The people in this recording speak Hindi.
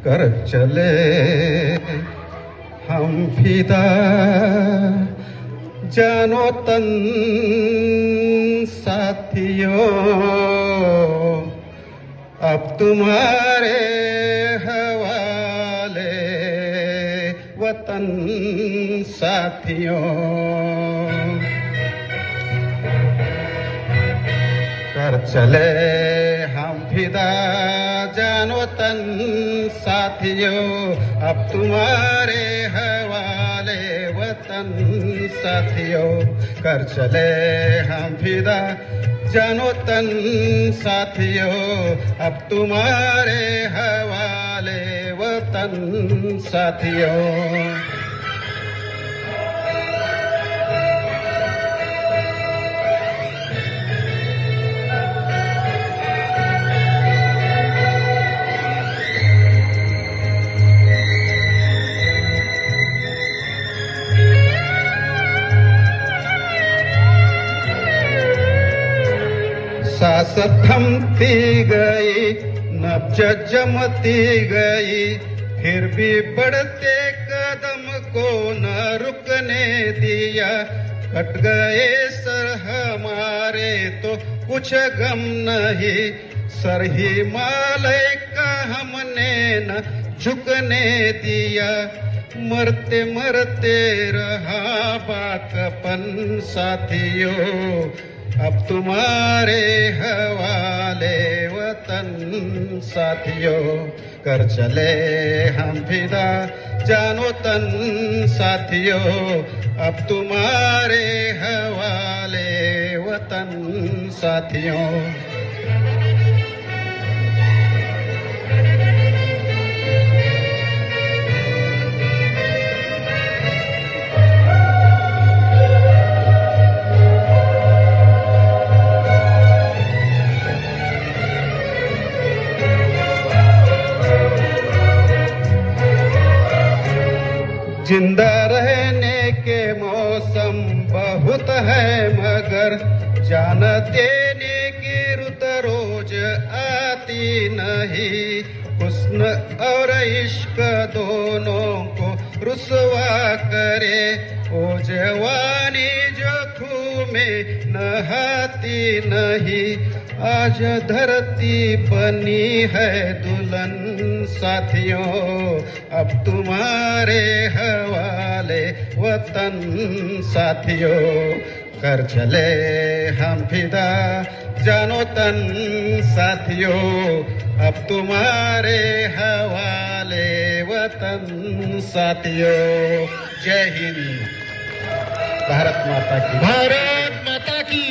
कर चले हम फिदा जानो तन साथियों, अब तुम्हारे हवाले वतन साथियों। कर चले हम फिदा जानो तन साथियों, अब तुम्हारे हवाले वतन साथियों। कर चले हम फिदा जानो तन साथियों, अब तुम्हारे हवाले वतन साथियों। सांस थमती गई, नब्ज जमती गई, फिर भी बढ़ते कदम को न रुकने दिया। कट गए सर हमारे तो कुछ गम नहीं, सर हिमालय का हमने न झुकने दिया। मरते मरते रहा बाकपन साथियों, अब तुम्हारे हवाले वतन साथियों। कर चले हम फिदा जानो तन साथियों, अब तुम्हारे हवाले वतन साथियों। जिंदा रहने के मौसम बहुत है, मगर जान देने की रुत रोज आती नहीं। हुस्न और इश्क दोनों को रुसवा करे, ओ जवानी जो खूह में नहाती नहीं। आज धरती बनी है दुल्हन साथियों, अब तुम्हारे हवाले वतन साथियों। कर चले हम फिदा जानो तन साथियों, अब तुम्हारे हवाले वतन साथियों। जय हिंद, भारत माता की। भारत माता की।